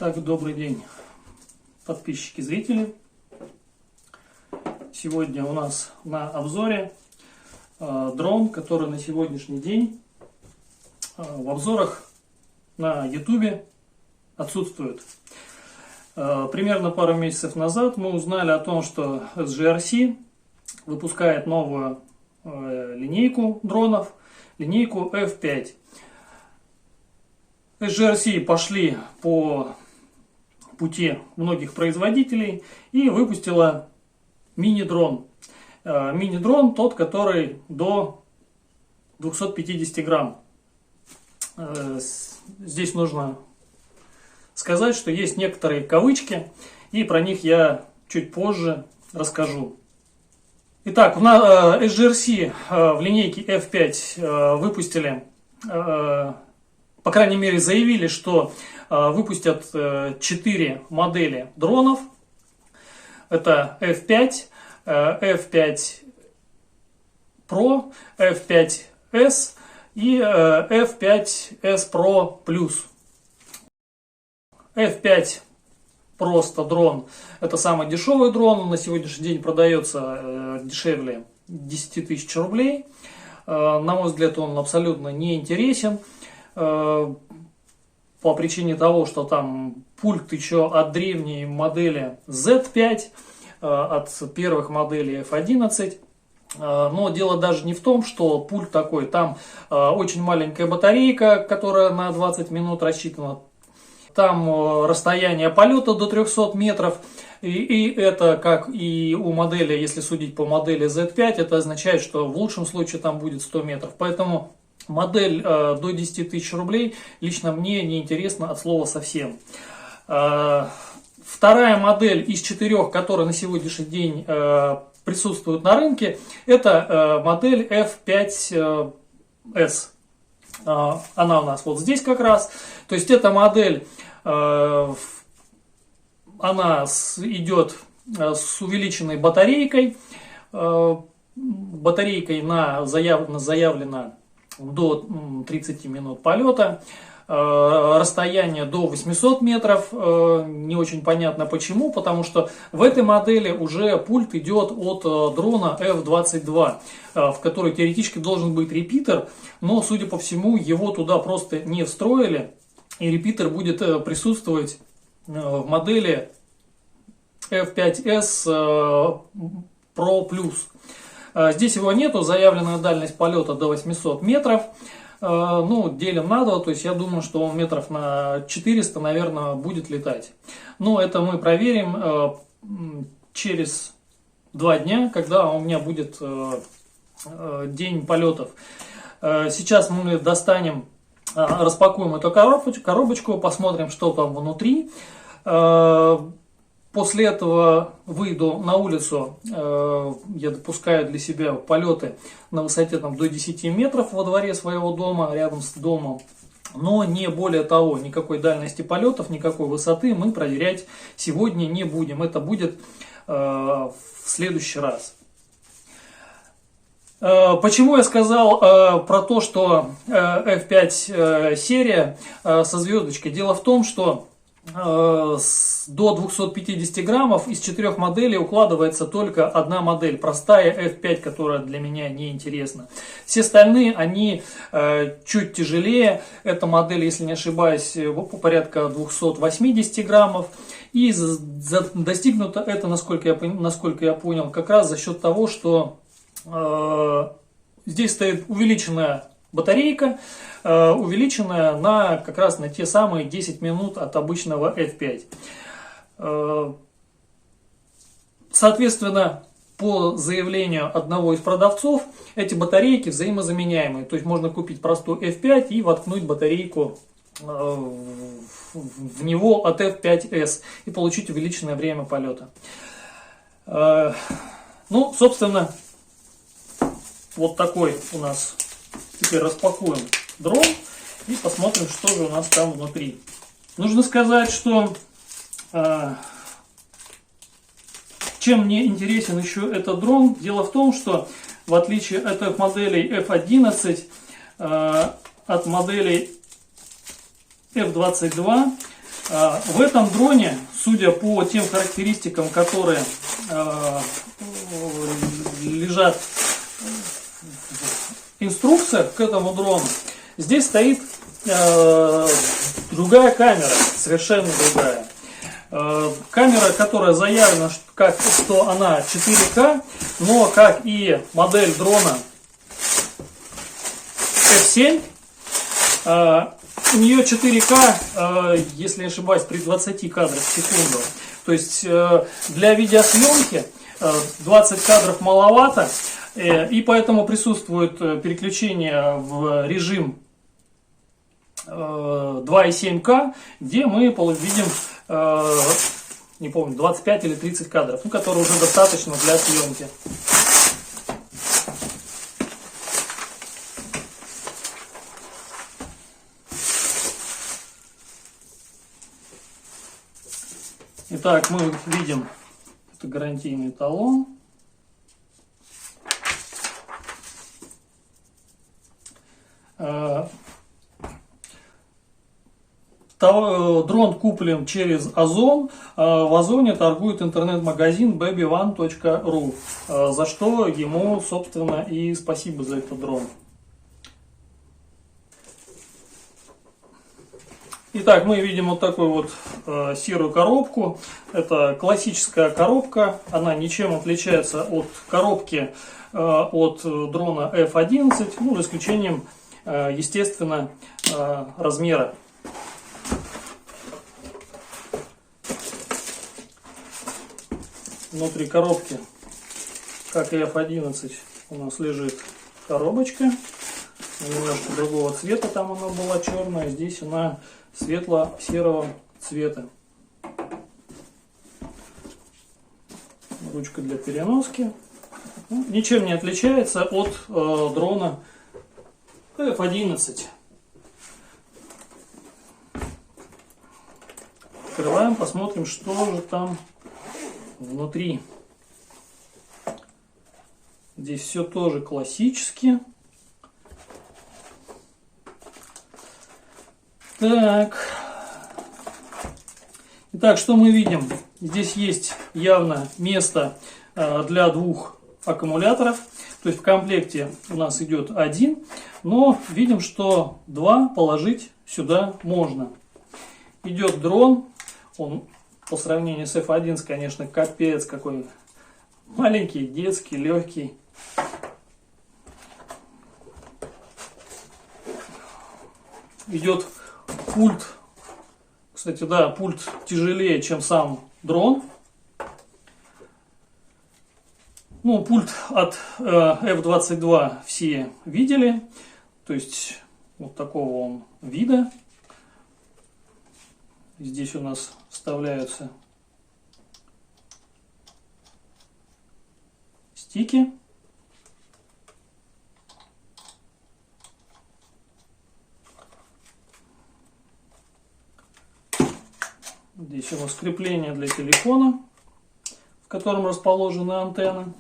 Так, добрый день, подписчики, зрители. Сегодня у нас на обзоре дрон, который на сегодняшний день в обзорах на YouTube отсутствует. Примерно пару месяцев назад мы узнали о том, что SGRC выпускает новую линейку дронов, линейку F5. SGRC пошли по пути многих производителей и выпустила мини-дрон. Мини-дрон тот, который до 250 грамм. Здесь нужно сказать, что есть некоторые кавычки, и про них я чуть позже расскажу. Итак, SGRC в линейке F5 выпустили, по крайней мере заявили, что выпустят 4 модели дронов. Это F5, F5 Pro, F5S и F5S Pro Plus. F5 просто дрон. Это самый дешевый дрон. Он на сегодняшний день продается дешевле 10 тысяч рублей. На мой взгляд, он абсолютно не интересен. По причине того, что там пульт еще от древней модели Z5, от первых моделей F11. Но дело даже не в том, что пульт такой. Там очень маленькая батарейка, которая на 20 минут рассчитана. Там расстояние полета до 300 метров. И это, как и у модели, если судить по модели Z5, это означает, что в лучшем случае там будет 100 метров. Поэтому модель до 10 тысяч рублей лично мне не интересна от слова совсем. Вторая модель из 4, которые на сегодняшний день присутствуют на рынке, это модель F5S. Она у нас вот здесь как раз. То есть эта модель, она идет с увеличенной батарейкой. Батарейкой заявлено до 30 минут полета. Расстояние до 800 метров. Не очень понятно почему, потому что в этой модели уже пульт идет от дрона F22, в который теоретически должен быть репитер, но, судя по всему, его туда просто не встроили, и репитер будет присутствовать в модели F5S Pro Plus. Здесь его нету, заявленная дальность полета до 800 метров. Ну, делим на 2, то есть я думаю, что он метров на 400, наверное, будет летать. Но это мы проверим через 2 дня, когда у меня будет день полетов. Сейчас мы достанем, распакуем эту коробочку, посмотрим, что там внутри. После этого выйду на улицу, я допускаю для себя полеты на высоте там, до 10 метров во дворе своего дома, рядом с домом. Но не более того, никакой дальности полетов, никакой высоты мы проверять сегодня не будем. Это будет в следующий раз. Почему я сказал про то, что F5 серия со звездочкой? Дело в том, что до 250 граммов из 4 моделей укладывается только одна модель, простая F5, которая для меня не интересна. Все остальные, они чуть тяжелее. Эта модель, если не ошибаюсь, порядка 280 граммов. И достигнуто это, насколько я понял, как раз за счет того, что здесь стоит увеличенная батарейка, увеличенная как раз на те самые 10 минут от обычного F5. Соответственно, по заявлению одного из продавцов, эти батарейки взаимозаменяемые. То есть можно купить простой F5 и воткнуть батарейку в него от F5S и получить увеличенное время полета. Ну, собственно, вот такой у нас. Теперь распакуем дрон и посмотрим, что же у нас там внутри. Нужно сказать, что чем мне интересен еще этот дрон, дело в том, что в отличие от моделей F11, от моделей F22, В этом дроне, судя по тем характеристикам, которые лежат в инструкциях к этому дрону, здесь стоит другая камера, совершенно другая. Камера, которая заявлена, что она 4К, но как и модель дрона F7, у нее 4К, если не ошибаюсь, при 20 кадрах в секунду. То есть для видеосъемки 20 кадров маловато, и поэтому присутствует переключение в режим 2,7К, где мы видим, не помню, 25 или 30 кадров, которые уже достаточно для съемки. Итак, мы видим, это гарантийный талон. Дрон куплен через Озон. В Озоне торгует интернет-магазин babyone.ru, за что ему, собственно, и спасибо за этот дрон. Итак, мы видим вот такую вот серую коробку. Это классическая коробка. Она ничем отличается от коробки от дрона F11, за исключением, естественно, размера. Внутри коробки, как и F11, у нас лежит коробочка. Немножко другого цвета, там она была черная, здесь она светло-серого цвета. Ручка для переноски. Ничем не отличается от дрона F11. Открываем, посмотрим, что же там внутри. Здесь все тоже классически. Так. Итак, что мы видим? Здесь есть явно место для двух аккумуляторов. То есть в комплекте у нас идет один, но видим, что два положить сюда можно. Идет дрон. Он по сравнению с F11, конечно, капец какой маленький, детский, легкий. Идет пульт. Кстати, да, пульт тяжелее, чем сам дрон. Пульт от F22 все видели. То есть вот такого он вида. Здесь у нас вставляются стики. Здесь у нас крепление для телефона, в котором расположена антенна.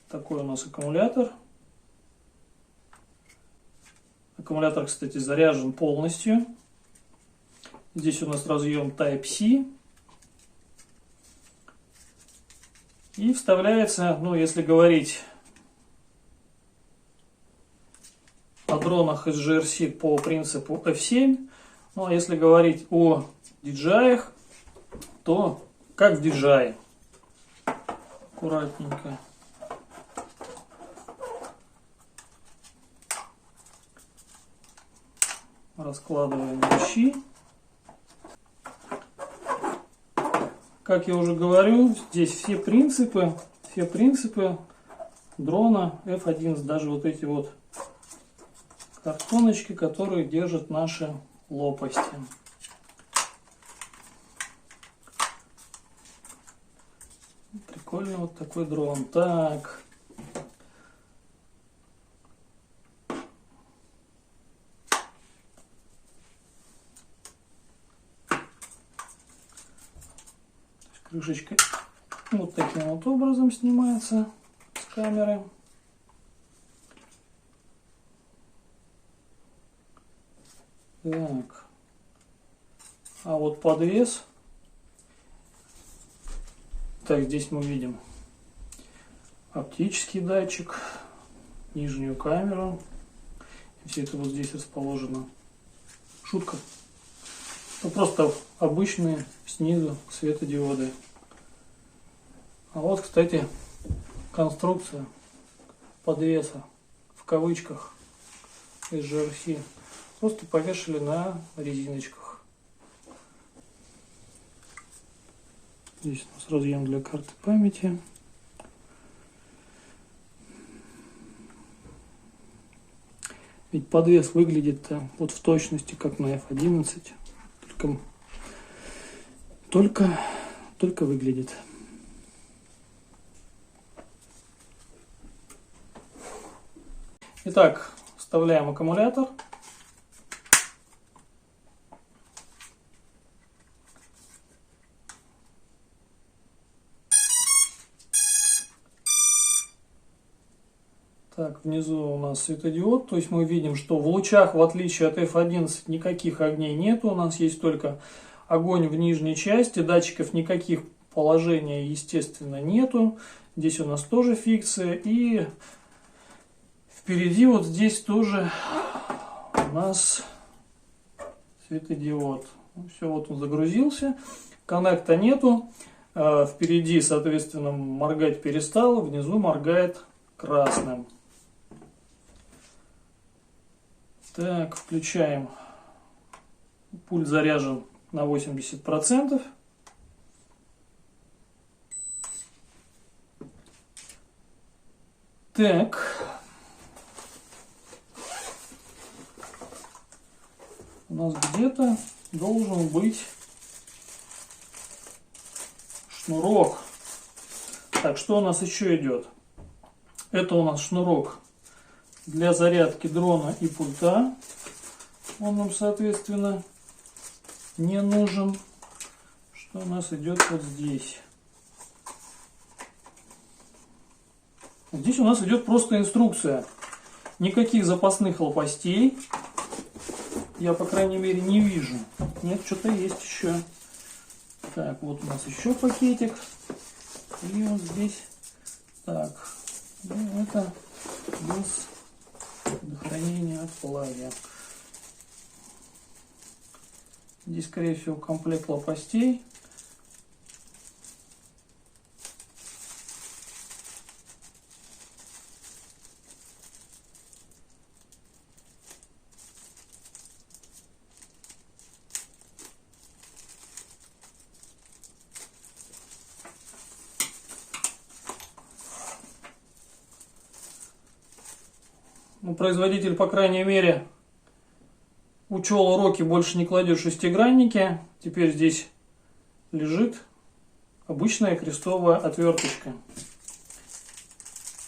Такой у нас аккумулятор. Аккумулятор, кстати, заряжен полностью. Здесь у нас разъем Type-C. И вставляется, если говорить о дронах из GRC по принципу F7, а если говорить о DJI, то как в DJI. Аккуратненько. Раскладываем вещи. Как я уже говорю, здесь все принципы дрона F11, даже вот эти вот картоночки, которые держат наши лопасти. Прикольный вот такой дрон. Так. Крышечка вот таким вот образом снимается с камеры. Так. А вот подвес. Так, здесь мы видим оптический датчик, нижнюю камеру. И все это вот здесь расположено. Шутка. Ну, просто обычные снизу светодиоды. А вот, кстати, конструкция подвеса в кавычках из GRC. Просто повешали на резиночках. Здесь у нас разъем для карты памяти. Ведь подвес выглядит вот в точности как на F11, только выглядит. Итак, вставляем аккумулятор. Так, внизу у нас светодиод, то есть мы видим, что в лучах, в отличие от F11, никаких огней нету, у нас есть только огонь в нижней части, датчиков никаких положения, естественно, нету. Здесь у нас тоже фикция, и впереди вот здесь тоже у нас светодиод. Все, вот он загрузился, коннекта нету, впереди, соответственно, моргать перестал, внизу моргает красным. Так, включаем. Пульт заряжен на 80%. Так. У нас где-то должен быть шнурок. Так, что у нас еще идет? Это у нас шнурок для зарядки дрона и пульта. Он нам, соответственно, не нужен. Что у нас идет вот здесь? Здесь у нас идет просто инструкция. Никаких запасных лопастей я, по крайней мере, не вижу. Нет, что-то есть еще. Так, вот у нас еще пакетик. И вот здесь. Так, ну, это без предохранения от влаги. Здесь, скорее всего, комплект лопастей. Ну, производитель, по крайней мере, учел уроки, больше не кладет шестигранники. Теперь здесь лежит обычная крестовая отверточка.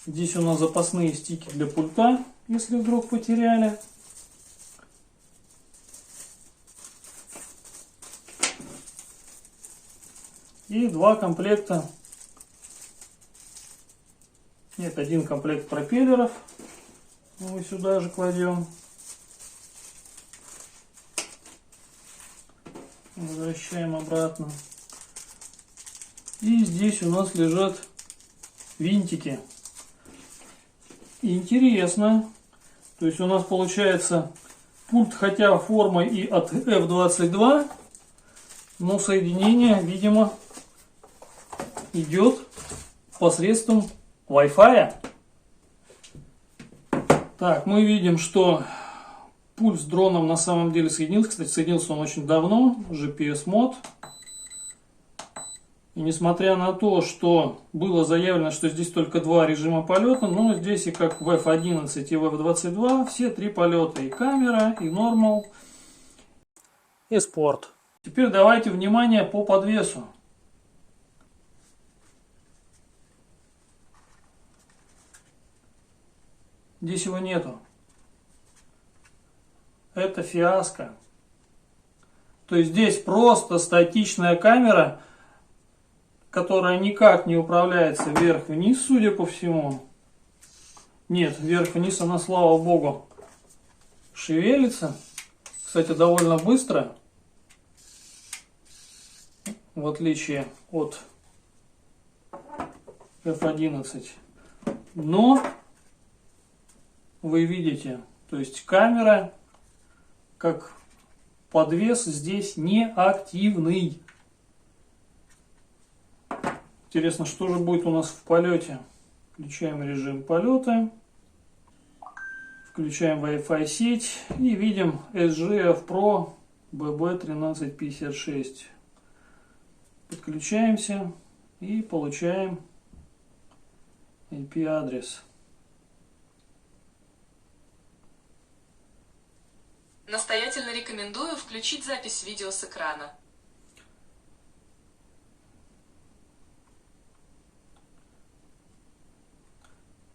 Здесь у нас запасные стики для пульта, если вдруг потеряли. И два комплекта. Нет, один комплект пропеллеров. Мы сюда же кладем. Возвращаем обратно. И здесь у нас лежат винтики. Интересно. То есть у нас получается пульт, хотя формой и от F22, но соединение, видимо, идет посредством Wi-Fi. Так, мы видим, что пульт с дроном на самом деле соединился. Кстати, соединился он очень давно, GPS-мод. И несмотря на то, что было заявлено, что здесь только два режима полета, но здесь и как в F11 и в F22 все три полета. И камера, и нормал, и спорт. Теперь давайте внимание по подвесу. Здесь его нету. Это фиаско. То есть здесь просто статичная камера, которая никак не управляется вверх-вниз, судя по всему. Нет, вверх-вниз она, слава богу, шевелится. кстати, довольно быстро, в отличие от F11. Но вы видите, то есть камера как подвес здесь не активный. Интересно, что же будет у нас в полете. Включаем режим полета. Включаем Wi-Fi сеть и видим SGF Pro BB1356. Подключаемся и получаем IP-адрес. Настоятельно рекомендую включить запись видео с экрана.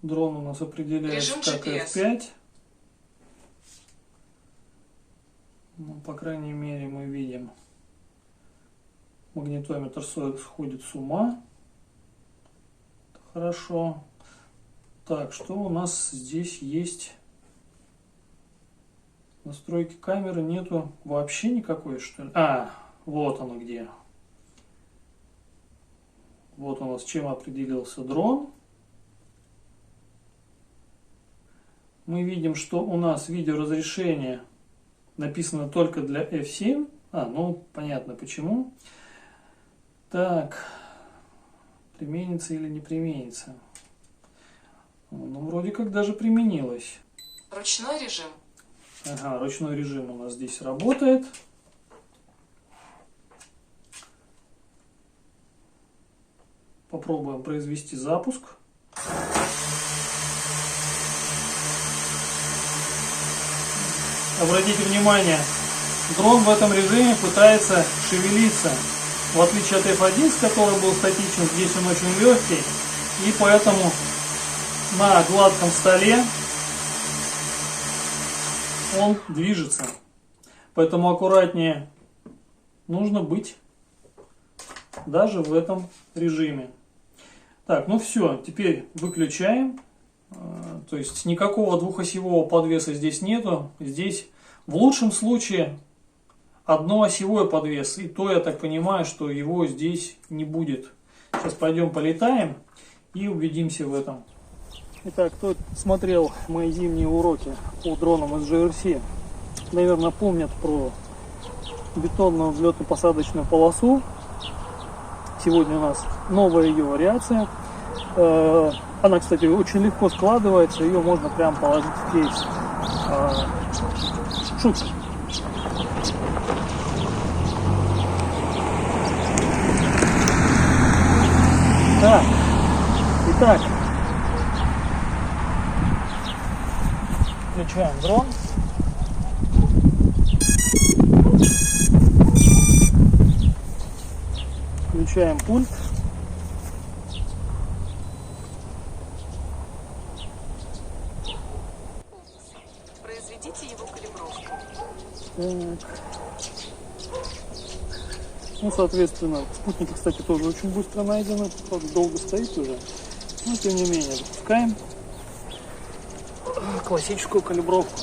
Дрон у нас определяется Режим как GPS. F5. Ну, по крайней мере, мы видим, магнитометр сходит с ума. Это хорошо. Так, что у нас здесь есть? Настройки камеры нету вообще никакой, что ли? А, вот оно где. Вот у нас чем определился дрон. Мы видим, что у нас видеоразрешение написано только для F7. Ну, понятно почему. Так, применится или не применится? Ну, вроде как даже применилось. Ручной режим. Ага, ручной режим у нас здесь работает. Попробуем произвести запуск. Обратите внимание, дрон в этом режиме пытается шевелиться. В отличие от F1, который был статичен, здесь он очень легкий. И поэтому на гладком столе он движется. Поэтому аккуратнее нужно быть даже в этом режиме. Так, ну все, теперь выключаем. То есть никакого двухосевого подвеса здесь нету. Здесь в лучшем случае одноосевой подвес. И то я так понимаю, что его здесь не будет. Сейчас пойдем полетаем и убедимся в этом. Итак, кто смотрел мои зимние уроки по дронам из GRC, наверное, помнят про бетонную взлетно-посадочную полосу. Сегодня у нас новая ее вариация. Она, кстати, очень легко складывается, ее можно прям положить в кейс. Шутка. Так, итак, включаем дрон. Включаем пульт. Произведите его калибровку. Так. Ну, соответственно, спутники, кстати, тоже очень быстро найдены. Правда, долго стоит уже. Но, тем не менее, запускаем классическую калибровку.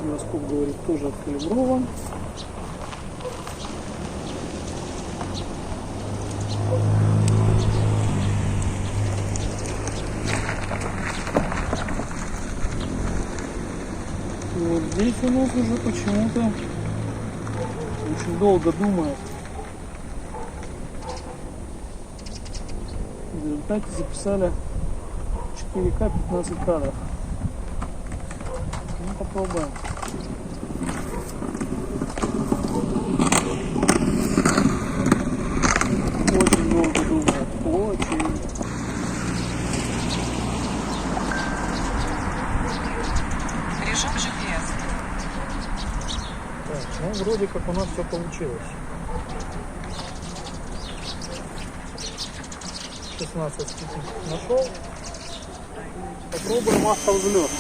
Гироскоп, говорит, тоже откалиброван. И вот здесь у нас уже почему-то очень долго думает. В результате записали 4К 15 кадров. Ну, попробуем. Очень долго думает. Очень. Режим GPS. Так, ну, вроде как у нас все получилось. 16 нашел. Попробуем автовзлет.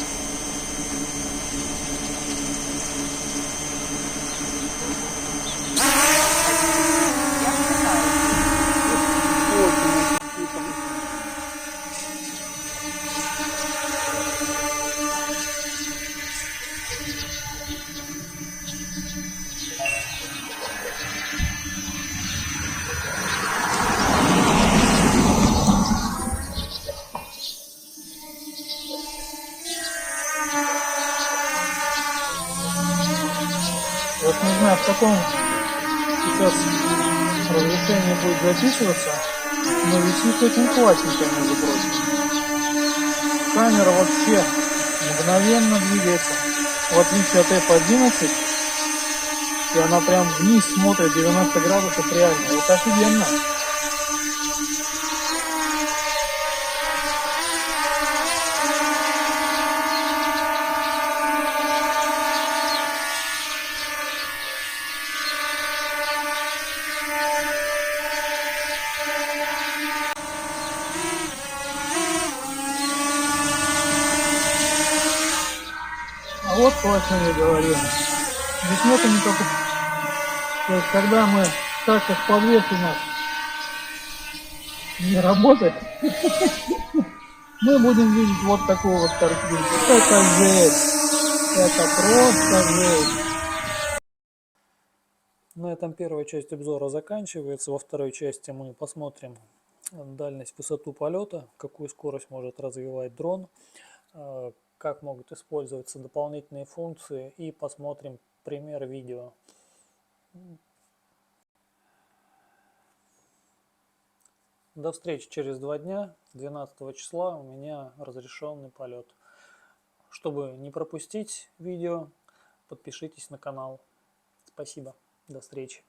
в каком сейчас разрешении будет записываться, но висит очень классненько, между прочим. Камера вообще мгновенно двигается, в отличие от F11, и она прям вниз смотрит 90 градусов реально. Это офигенно. А вот то, о чем я говорил. Здесь нету никакого... То есть, когда мы так как подвес у нас не работает, мы будем видеть вот такую вот картинку. Это жесть. Это просто жесть. На этом первая часть обзора заканчивается. Во второй части мы посмотрим дальность, высоту полета, какую скорость может развивать дрон, как могут использоваться дополнительные функции, и посмотрим пример видео. До встречи через 2 дня, 12 числа у меня разрешенный полет. Чтобы не пропустить видео, подпишитесь на канал. Спасибо, до встречи.